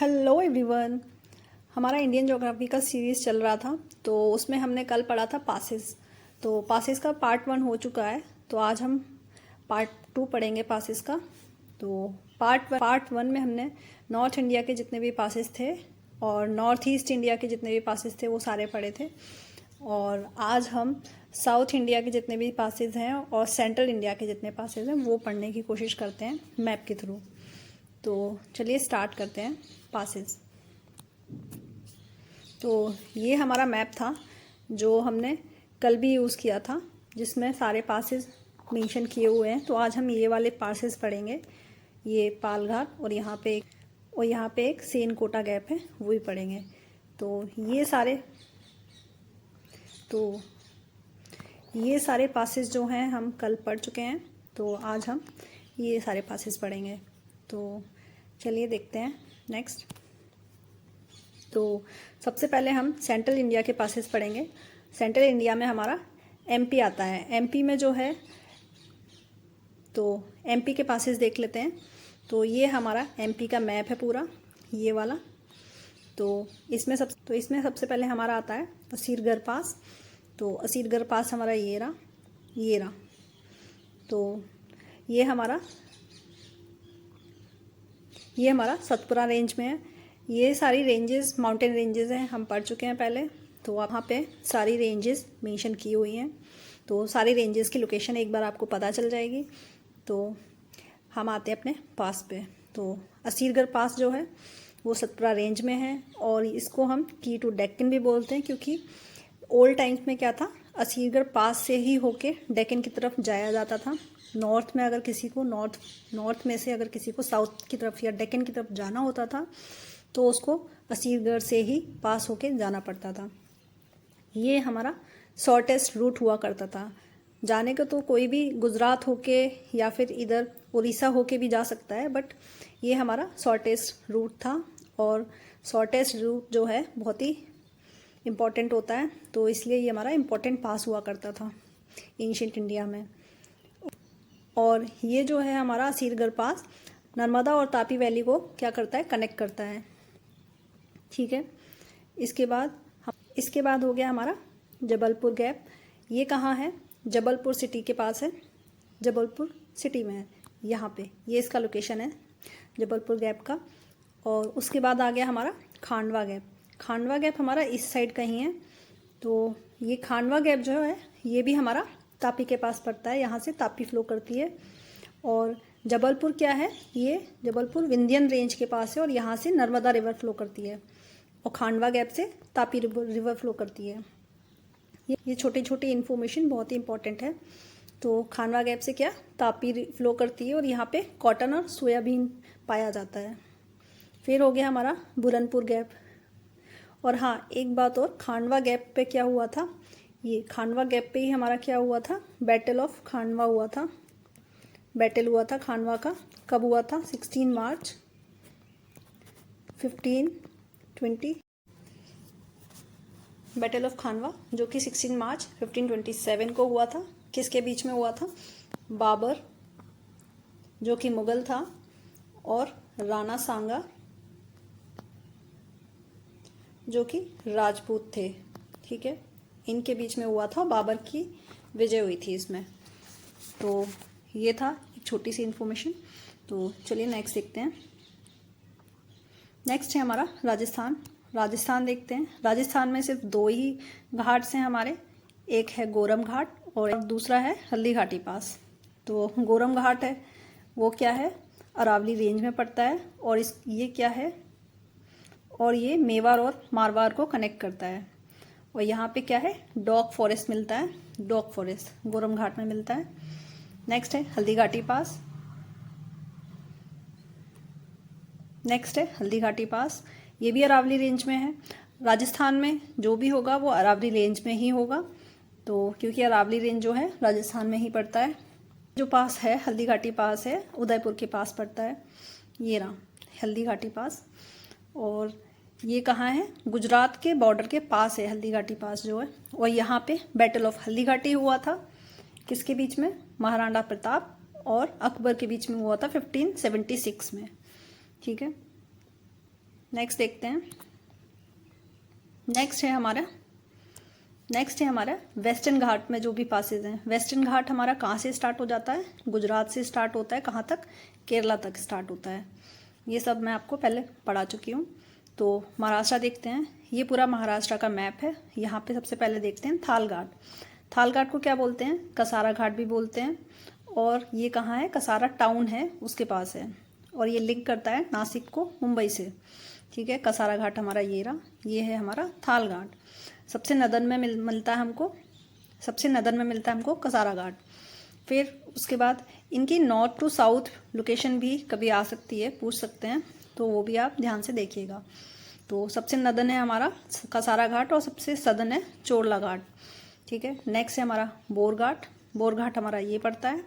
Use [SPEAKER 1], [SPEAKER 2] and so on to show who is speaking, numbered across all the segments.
[SPEAKER 1] Hello everyone. हमारा Indian geography का series चल रहा था, तो उसमें हमने कल पढ़ा था पासेस। तो पासेस का पार्ट 1 हो चुका है, तो आज हम पार्ट 2 पढ़ेंगे पासेस का। तो पार्ट 1 में हमने नॉर्थ इंडिया के जितने भी पासेस थे और नॉर्थ ईस्ट इंडिया के जितने भी पासेस थे वो सारे पढ़े थे। और आज हम साउथ इंडिया के जितने भी पासेस हैं और सेंट्रल इंडिया के जितने पासेस हैं वो पढ़ने की कोशिश करते हैं मैप के थ्रू। तो चलिए स्टार्ट करते हैं पासेस। तो ये हमारा मैप था जो हमने कल भी यूज़ किया था, जिसमें सारे पासेस मेंशन किए हुए हैं। तो आज हम ये वाले पासेस पढ़ेंगे, ये पालघाट और यहाँ पे एक सेन-कोटा गैप है, वो भी पढ़ेंगे। तो ये सारे पासेस जो हैं हम कल पढ़ चुके हैं, तो आज हम ये सारे पासेस पढ़ेंगे। तो चलिए देखते हैं नेक्स्ट। तो सबसे पहले हम सेंट्रल इंडिया के पासेस पढ़ेंगे। सेंट्रल इंडिया में हमारा एमपी आता है। एमपी में जो है, तो एमपी के पासेस देख लेते हैं। तो ये हमारा एमपी का मैप है पूरा, ये वाला। तो इसमें सबसे पहले हमारा आता है असीरगढ़ पास। तो असीरगढ़ पास हमारा ये रहा। तो ये हमारा सतपुरा रेंज में है। ये सारी रेंजेस माउंटेन रेंजेस हैं, हम पढ़ चुके हैं पहले। तो वहाँ पे सारी रेंजेस मेंशन की हुई हैं। तो सारी रेंजेस की लोकेशन एक बार आपको पता चल जाएगी। तो हम आते हैं अपने पास पे। तो असीरगढ़ पास जो है वो सतपुरा रेंज में है, और इसको हम की टू डेक्कन भी बोलते हैं, क्योंकि ओल्ड टाइम्स में क्या था, असीरगढ़ पास से ही होके डेक्कन की तरफ जाया जाता था। नॉर्थ में अगर किसी को नॉर्थ में से अगर किसी को साउथ की तरफ या डेक्कन की तरफ जाना होता था, तो उसको असीरगढ़ से ही पास होके जाना पड़ता था। ये हमारा शॉर्टेस्ट रूट हुआ करता था जाने का। तो कोई भी गुजरात होके या फिर इधर उड़ीसा होके भी जा सकता है, बट ये हमारा शॉर्टेस्ट रूट था। और शॉर्टेस्ट रूट जो है बहुत ही इम्पॉर्टेंट होता है, तो इसलिए ये हमारा इम्पॉर्टेंट पास हुआ करता था एंशिएंट इंडिया में। और ये जो है हमारा असीरगढ़ पास नर्मदा और तापी वैली को क्या करता है, कनेक्ट करता है। ठीक है। इसके बाद हो गया हमारा जबलपुर गैप। ये कहाँ है? जबलपुर सिटी के पास है, जबलपुर सिटी में है। यहाँ पे ये इसका लोकेशन है जबलपुर गैप का। और उसके बाद आ गया हमारा खांडवा गैप। खांडवा गैप हमारा इस साइड का ही है। तो ये खांडवा गैप जो है ये भी हमारा तापी के पास पड़ता है, यहाँ से तापी फ्लो करती है। और जबलपुर क्या है, ये जबलपुर विंध्यन रेंज के पास है, और यहाँ से नर्मदा रिवर फ्लो करती है, और खांडवा गैप से तापी रिवर फ्लो करती है। ये छोटी छोटी इन्फॉर्मेशन बहुत ही इंपॉर्टेंट है। तो खांडवा गैप से क्या, तापी फ्लो करती है, और यहाँ पे कॉटन और सोयाबीन पाया जाता है। फिर हो गया हमारा बुरनपुर गैप। और हाँ, एक बात और, खांडवा गैप पे क्या हुआ था, ये खांडवा गैप पे ही हमारा क्या हुआ था, बैटल ऑफ खांडवा हुआ था। बैटल हुआ था खांडवा का, कब हुआ था, 16 मार्च 1520। बैटल ऑफ खांडवा जो कि 16 मार्च 1527 को हुआ था। किसके बीच में हुआ था? बाबर जो कि मुगल था, और राणा सांगा जो कि राजपूत थे। ठीक है, इनके बीच में हुआ था, बाबर की विजय हुई थी इसमें। तो ये था एक छोटी सी इन्फॉर्मेशन। तो चलिए नेक्स्ट देखते हैं। नेक्स्ट है हमारा राजस्थान देखते हैं। राजस्थान में सिर्फ 2 ही घाट्स हैं हमारे, एक है गोरम घाट और दूसरा है हल्दी घाटी पास। तो गोरम घाट है वो क्या है, अरावली रेंज में पड़ता है, और ये क्या है, और ये मेवाड़ और मारवाड़ को कनेक्ट करता है। और यहाँ पे क्या है, डॉग फॉरेस्ट मिलता है, डॉग फॉरेस्ट गोरम घाट में मिलता है। नेक्स्ट है हल्दी घाटी पास। ये भी अरावली रेंज में है। राजस्थान में जो भी होगा वो अरावली रेंज में ही होगा, तो क्योंकि अरावली रेंज जो है राजस्थान में ही पड़ता है। जो पास है हल्दी घाटी पास है, उदयपुर के पास पड़ता है। ये रहा हल्दी घाटी पास। और ये कहाँ है, गुजरात के बॉर्डर के पास है हल्दी घाटी पास जो है। और यहाँ पे बैटल ऑफ हल्दी घाटी हुआ था, किसके बीच में, महाराणा प्रताप और अकबर के बीच में हुआ था 1576 में। ठीक है। नेक्स्ट देखते हैं। नेक्स्ट है हमारा वेस्टर्न घाट में जो भी पासेज हैं। वेस्टर्न घाट हमारा कहाँ से स्टार्ट हो जाता है? गुजरात से स्टार्ट होता है, कहाँ तक? केरला तक स्टार्ट होता है। ये सब मैं आपको पहले पढ़ा चुकी हूँ। तो महाराष्ट्र देखते हैं। ये पूरा महाराष्ट्र का मैप है। यहाँ पे सबसे पहले देखते हैं थाल घाट। थाल घाट को क्या बोलते हैं? कसारा घाट भी बोलते हैं। और ये कहाँ है? कसारा टाउन है उसके पास है, और ये लिंक करता है नासिक को मुंबई से। ठीक है, कसारा घाट हमारा ये रहा। ये है हमारा थाल घाट। सबसे नदन में मिलता है हमको कसारा घाट। फिर उसके बाद इनकी नॉर्थ टू साउथ लोकेशन भी कभी आ सकती है, पूछ सकते हैं, तो वो भी आप ध्यान से देखिएगा। तो सबसे नदन है हमारा कसारा घाट और सबसे सदन है चोरला घाट। ठीक है, नेक्स्ट है हमारा बोर घाट। बोर घाट हमारा ये पड़ता है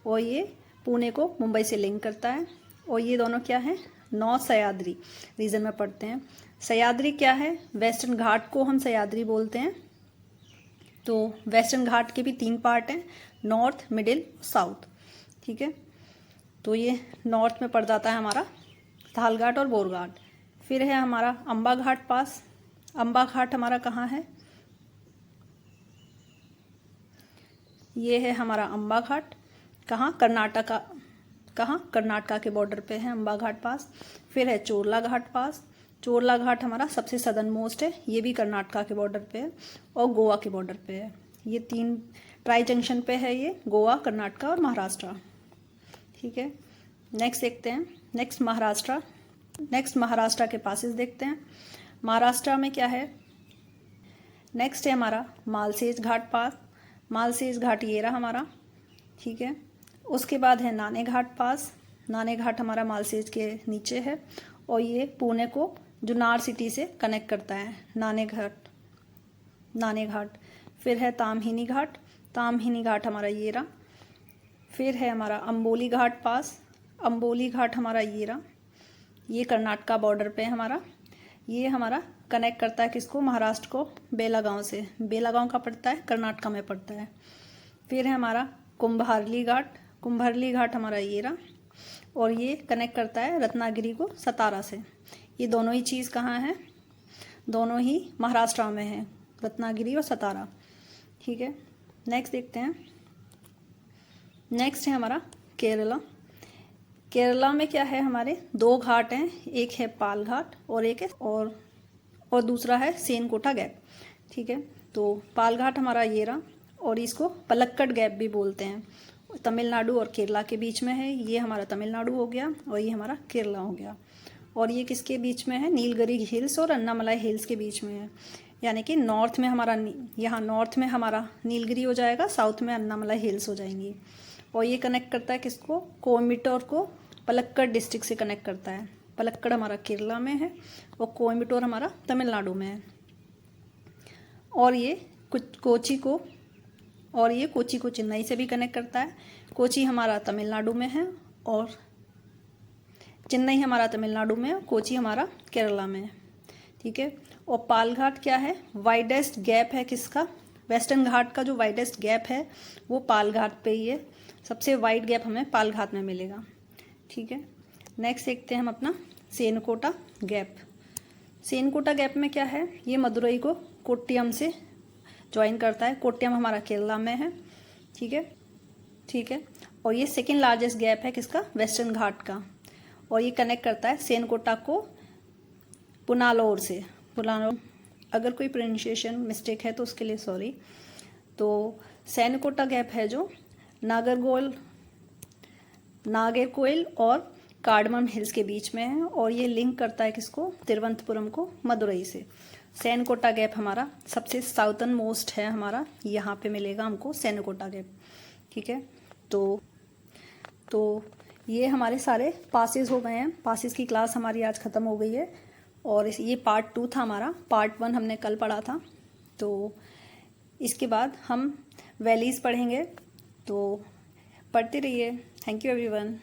[SPEAKER 1] और ये पुणे को मुंबई से लिंक करता है। और ये दोनों क्या है? नॉर्थ सह्याद्री रीजन में पड़ते हैं। सह्याद्री क्या है? वेस्टर्न घाट को हम सह्याद्री बोलते हैं। तो वेस्टर्न घाट के भी 3 पार्ट हैं, नॉर्थ, मिडिल, साउथ। ठीक है, तो ये नॉर्थ में पड़ जाता है हमारा थाल घाट और बोर घाट। फिर है हमारा अंबा घाट पास। अंबा घाट हमारा कहाँ है? ये है हमारा अंबा घाट। कहाँ? कर्नाटका के बॉर्डर पे है अंबा घाट पास। फिर है चोरला घाट पास। चोरला घाट हमारा सबसे सदर्न मोस्ट है, ये भी कर्नाटका के बॉर्डर पे है और गोवा के बॉर्डर पे है। ये 3 ट्राई जंक्शन पे है, ये गोवा, कर्नाटका और महाराष्ट्र। ठीक है, नेक्स्ट देखते हैं। नेक्स्ट महाराष्ट्र के पासेस देखते हैं। महाराष्ट्र में क्या है? नेक्स्ट है हमारा मालसेज घाट पास। मालसेज घाट ये रहा हमारा। ठीक है, उसके बाद है नाने घाट पास। नाने घाट हमारा मालसेज के नीचे है और ये पुणे को जुन्नार सिटी से कनेक्ट करता है, नाने घाट। फिर है ताम्हिनी घाट। ताम्हिनी घाट हमारा ये रहा। फिर है हमारा अंबोली घाट पास। अंबोली घाट हमारा ये रहा। ये कर्नाटका बॉर्डर पे है हमारा। ये हमारा कनेक्ट करता है किसको? महाराष्ट्र को बेलागांव से। बेलागांव का पड़ता है, कर्नाटका में पड़ता है। फिर है हमारा कुंभारली घाट। कुंभारली घाट हमारा ये रहा और ये कनेक्ट करता है रत्नागिरी को सतारा से। ये दोनों ही चीज़ कहाँ है? दोनों ही महाराष्ट्र में है, रत्नागिरी और सतारा। ठीक है, नेक्स्ट देखते हैं। नेक्स्ट है हमारा केरला। केरला में क्या है? हमारे 2 घाट हैं, एक है पाल घाट और एक है और दूसरा है सेनकोटा गैप। ठीक है, तो पाल घाट हमारा ये रहा और इसको पलक्कड़ गैप भी बोलते हैं। तमिलनाडु और केरला के बीच में है। ये हमारा तमिलनाडु हो गया और ये हमारा केरला हो गया। और ये किसके बीच में है? नीलगिरी हिल्स और अन्नामलाई हिल्स के बीच में है। यानी कि नॉर्थ में हमारा नीलगिरी हो जाएगा, साउथ में अन्नामलाई हिल्स हो जाएंगी। और ये कनेक्ट करता है किसको? कोयम्बटूर को पलक्कड़ डिस्ट्रिक्ट से कनेक्ट करता है। पलक्कड़ हमारा केरला में है और कोयम्बटूर हमारा तमिलनाडु में है। और ये कोची को चेन्नई से भी कनेक्ट करता है। कोची हमारा तमिलनाडु में है और चेन्नई हमारा तमिलनाडु में है, कोची हमारा केरला में है। ठीक है, और पाल घाट क्या है? वाइडेस्ट गैप है किसका? वेस्टर्न घाट का जो वाइडेस्ट गैप है वो पाल घाट पे ही है। सबसे वाइड गैप हमें पाल घाट में मिलेगा। ठीक है, नेक्स्ट देखते हैं हम अपना सेनकोटा गैप। सेनकोटा गैप में क्या है? ये मदुरई को कोट्टियम से ज्वाइन करता है। कोट्टियम हमारा केरला में है। ठीक है, और ये सेकेंड लार्जेस्ट गैप है किसका? वेस्टर्न घाट का। और ये कनेक्ट करता है सेनकोटा को पुनालोर से। अगर कोई प्रोनाउंसिएशन मिस्टेक है तो उसके लिए सॉरी। तो सेनकोटा गैप है जो नागरकोइल और कार्डमम हिल्स के बीच में है और ये लिंक करता है किसको? तिरुवनंतपुरम को मदुरई से। सेनकोटा गैप हमारा सबसे साउथर्न मोस्ट है हमारा, यहाँ पे मिलेगा हमको सेनकोटा गैप। ठीक है, तो ये हमारे सारे पासेस हो गए हैं। पासेस की क्लास हमारी आज ख़त्म हो गई है और ये पार्ट 2 था हमारा। पार्ट 1 हमने कल पढ़ा था। तो इसके बाद हम वैलीज़ पढ़ेंगे, तो पढ़ते रहिए। Thank you everyone.